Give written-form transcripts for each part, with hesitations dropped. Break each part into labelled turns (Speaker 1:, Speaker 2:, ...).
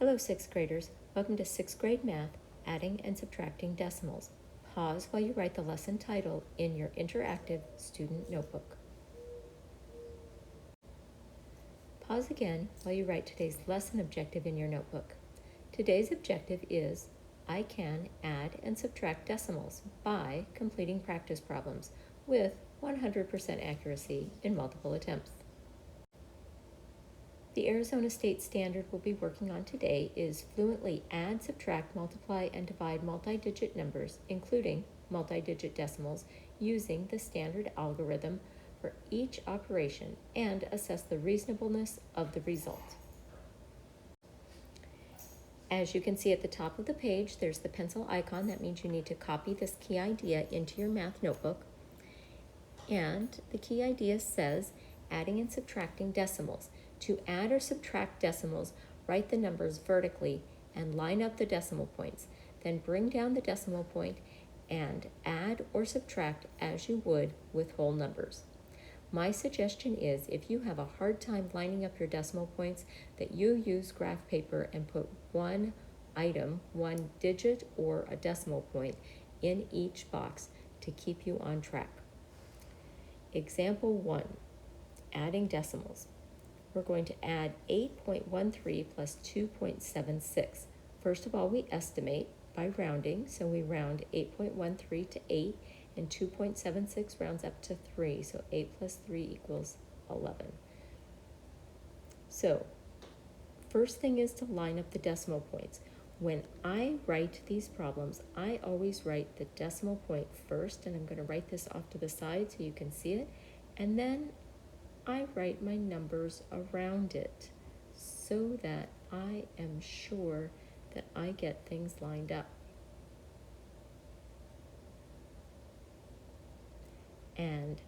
Speaker 1: Hello, 6th graders. Welcome to 6th grade math, adding and subtracting decimals. Pause while you write the lesson title in your interactive student notebook. Pause again while you write today's lesson objective in your notebook. Today's objective is, I can add and subtract decimals by completing practice problems with 100% accuracy in multiple attempts. The Arizona State Standard we'll be working on today is fluently add, subtract, multiply, and divide multi-digit numbers, including multi-digit decimals, using the standard algorithm for each operation and assess the reasonableness of the result. As you can see at the top of the page, there's the pencil icon. That means you need to copy this key idea into your math notebook. And the key idea says adding and subtracting decimals. To add or subtract decimals, write the numbers vertically and line up the decimal points. Then bring down the decimal point and add or subtract as you would with whole numbers. My suggestion is, if you have a hard time lining up your decimal points, that you use graph paper and put one item, one digit or a decimal point in each box to keep you on track. Example 1, adding decimals. We're going to add 8.13 plus 2.76. First of all, we estimate by rounding. So we round 8.13 to 8, and 2.76 rounds up to 3. So 8 plus 3 equals 11. So first thing is to line up the decimal points. When I write these problems, I always write the decimal point first, and I'm going to write this off to the side so you can see it. And then I write my numbers around it so that I am sure that I get things lined up. And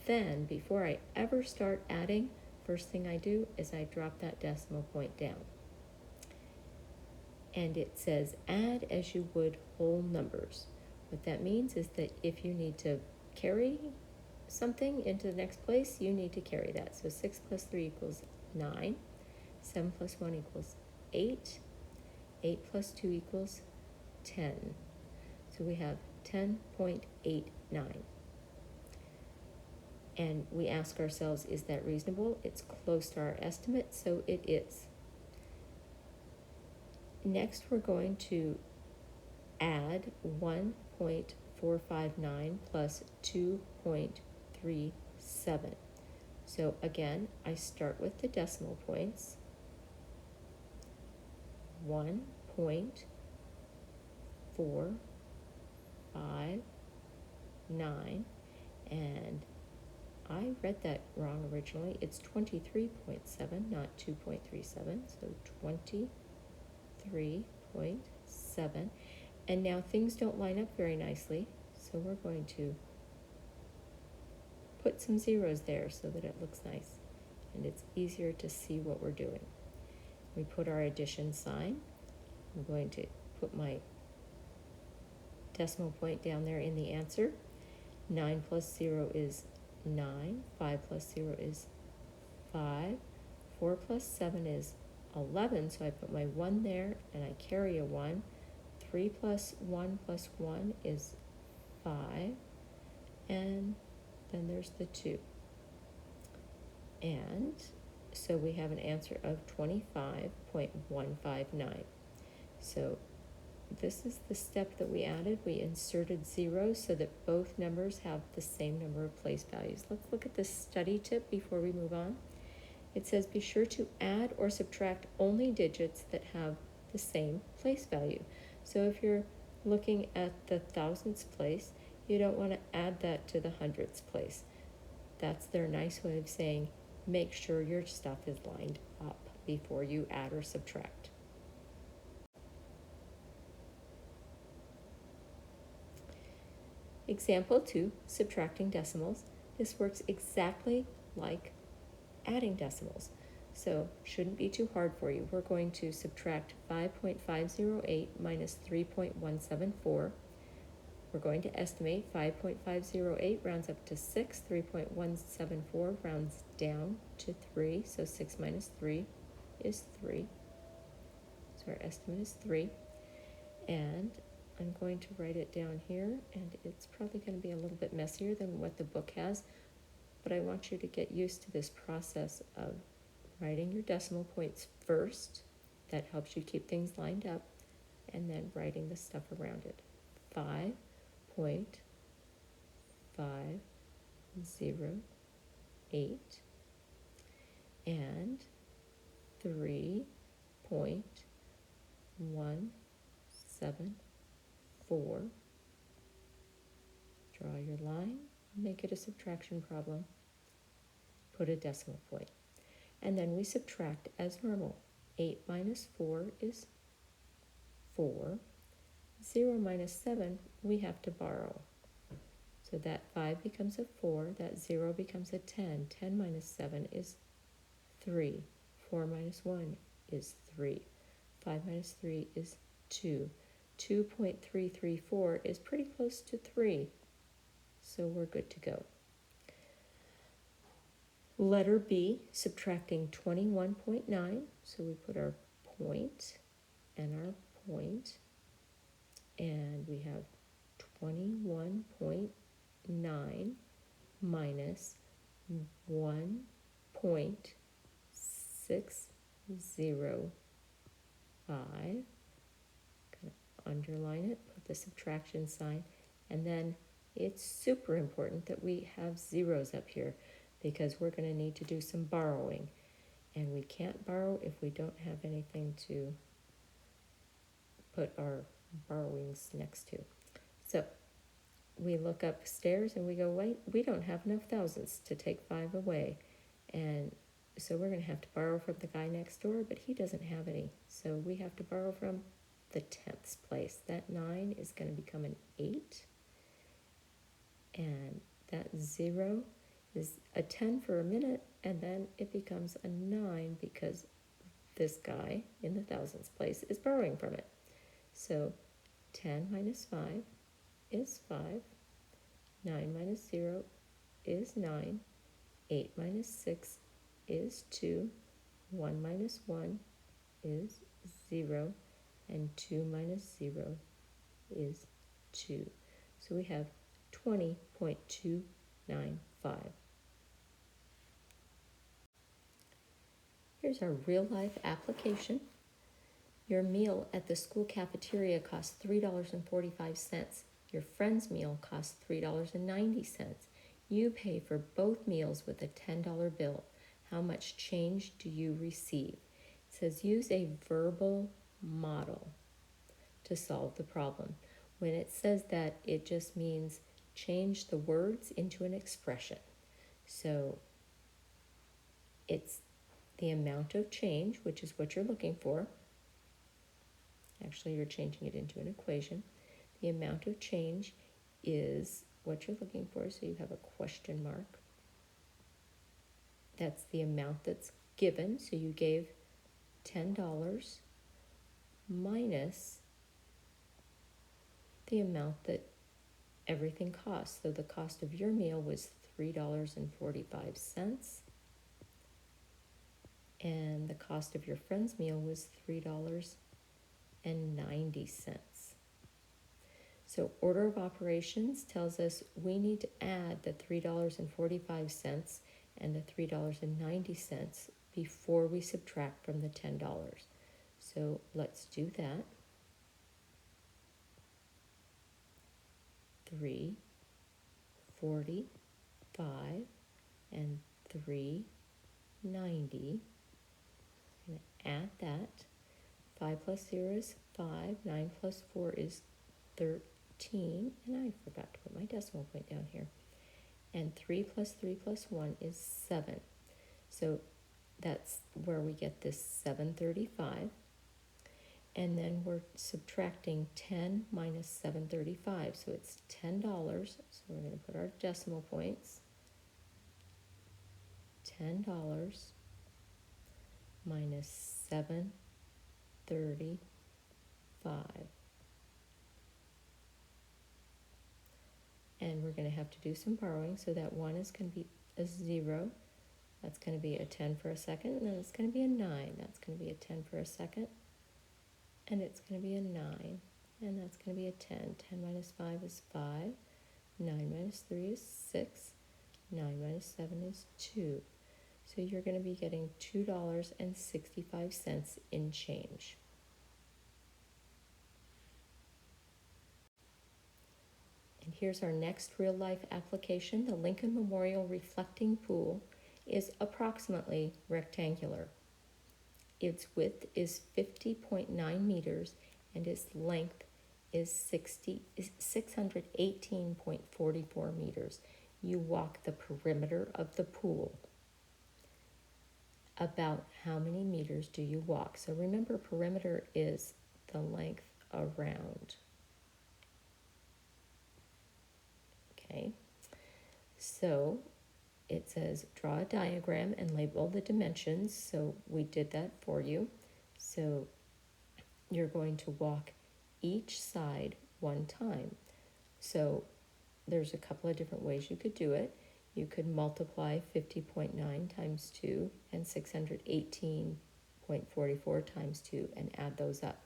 Speaker 1: then, before I ever start adding, first thing I do is I drop that decimal point down. And it says add as you would whole numbers. What that means is that if you need to carry something into the next place, you need to carry that. So 6 plus 3 equals 9, 7 plus 1 equals 8, 8 plus 2 equals 10. So we have 10.89. And we ask ourselves, is that reasonable? It's close to our estimate, so it is. Next, we're going to add 1.459 plus 2.37. So again, I start with the decimal points. 1.459, and I read that wrong originally. It's 23.7, not 2.37, so 23.7. And now things don't line up very nicely, so we're going to put some zeros there so that it looks nice and it's easier to see what we're doing. We put our addition sign. I'm going to put my decimal point down there in the answer. 9 plus 0 is 9. 5 plus 0 is 5. 4 plus 7 is 11, so I put my 1 there and I carry a 1. 3 plus 1 plus 1 is 5. And then there's the 2. And so we have an answer of 25.159. So this is the step that we added. We inserted zeros so that both numbers have the same number of place values. Let's look at this study tip before we move on. It says be sure to add or subtract only digits that have the same place value. So if you're looking at the thousandths place, you don't want to add that to the hundredths place. That's their nice way of saying make sure your stuff is lined up before you add or subtract. Example 2, subtracting decimals. This works exactly like adding decimals, so shouldn't be too hard for you. We're going to subtract 5.508 minus 3.174. We're going to estimate 5.508 rounds up to 6, 3.174 rounds down to 3, so 6 minus 3 is 3. our estimate is 3. And I'm going to write it down here, and it's probably going to be a little bit messier than what the book has, but I want you to get used to this process of writing your decimal points first. That helps you keep things lined up, and then writing the stuff around it. 5.508 and 3.174. Draw your line, make it a subtraction problem, put a decimal point, and then we subtract as normal. 8 minus 4 is 4. 0 minus 7, we have to borrow. So that 5 becomes a 4, that 0 becomes a 10. 10 minus 7 is 3. 4 minus 1 is 3. 5 minus 3 is 2. 2.334 is pretty close to 3, so we're good to go. Letter B, subtracting 21.9, so we put our point and our point, and we have 21.9 minus 1.605. Underline it, put the subtraction sign, and then it's super important that we have zeros up here because we're going to need to do some borrowing, and we can't borrow if we don't have anything to put our borrowings next to. So we look upstairs and we go, wait, we don't have enough thousands to take 5 away, and so we're going to have to borrow from the guy next door, but he doesn't have any, so we have to borrow from the 10th place. That 9 is going to become an 8, and that 0 is a 10 for a minute, and then it becomes a 9 because this guy in the thousands place is borrowing from it. So 10 minus 5 is 5, 9 minus 0 is 9, 8 minus 6 is 2, 1 minus 1 is 0, and 2 minus 0 is 2. So we have 20.295. Here's our real-life application. Your meal at the school cafeteria costs $3.45. Your friend's meal costs $3.90. You pay for both meals with a $10 bill. How much change do you receive? It says use a verbal model to solve the problem. When it says that, it just means change the words into an expression. So it's the amount of change, which is what you're looking for. Actually, you're changing it into an equation. The amount of change is what you're looking for, so you have a question mark. That's the amount that's given, so you gave $10 minus the amount that everything costs. So the cost of your meal was $3.45, and the cost of your friend's meal was $3.90. So order of operations tells us we need to add the $3.45 and the $3.90 before we subtract from the $10. So let's do that. 3.45 and 3.90. I'm going to add that. 5 plus 0 is 5. 9 plus 4 is 13. And I forgot to put my decimal point down here. And 3 plus 3 plus 1 is 7. So that's where we get this 735. And then we're subtracting 10 minus 735. So it's $10. So we're going to put our decimal points. $10 minus 735. And we're going to have to do some borrowing. So that 1 is going to be a 0. That's going to be a 10 for a second. And then it's going to be a 9. That's going to be a 10 for a second. and it's going to be a 9, and that's going to be a 10. 10 minus 5 is 5. 9 minus 3 is 6. 9 minus 7 is 2. So you're going to be getting $2.65 in change. And here's our next real-life application. The Lincoln Memorial Reflecting Pool is approximately rectangular. Its width is 50.9 meters and its length is 618.44 meters. You walk the perimeter of the pool. About how many meters do you walk? So remember, perimeter is the length around. Okay, so it says draw a diagram and label the dimensions. So we did that for you. So you're going to walk each side one time. So there's a couple of different ways you could do it. You could multiply 50.9 times 2 and 618.44 times 2 and add those up.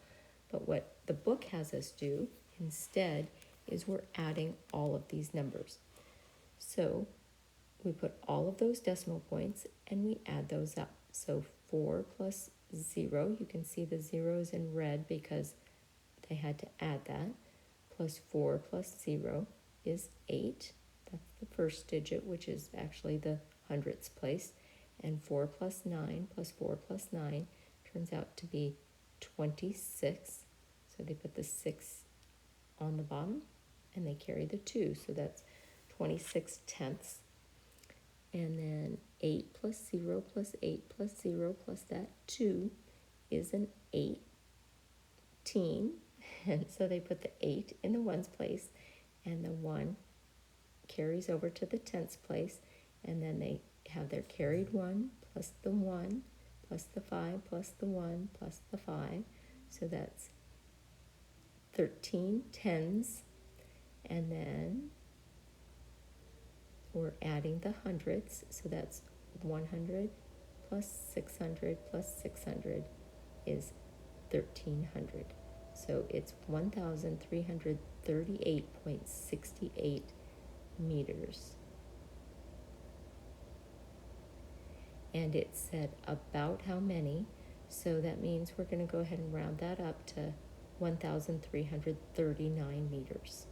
Speaker 1: But what the book has us do instead is we're adding all of these numbers. So we put all of those decimal points and we add those up. So 4 plus 0, you can see the zeros in red because they had to add that, plus 4 plus 0 is 8. That's the first digit, which is actually the hundredths place. And 4 plus 9 plus 4 plus 9 turns out to be 26. So they put the 6 on the bottom and they carry the 2. So that's 26 tenths. And then 8 plus 0 plus 8 plus 0 plus that 2 is an 18. And so they put the 8 in the ones place, and the 1 carries over to the tenths place, and then they have their carried 1 plus the 1 plus the 5 plus the 1 plus the 5. So that's 13 tens, and then we're adding the hundredths, so that's 100 plus 600 plus 600 is 1,300. So it's 1,338.68 meters. And it said about how many, so that means we're going to go ahead and round that up to 1,339 meters.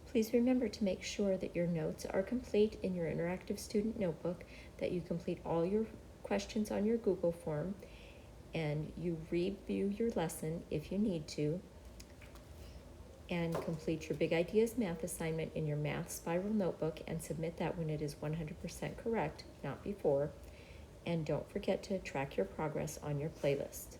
Speaker 1: Please remember to make sure that your notes are complete in your interactive student notebook, that you complete all your questions on your Google form, and you review your lesson if you need to, and complete your Big Ideas math assignment in your math spiral notebook and submit that when it is 100% correct, not before. And don't forget to track your progress on your playlist.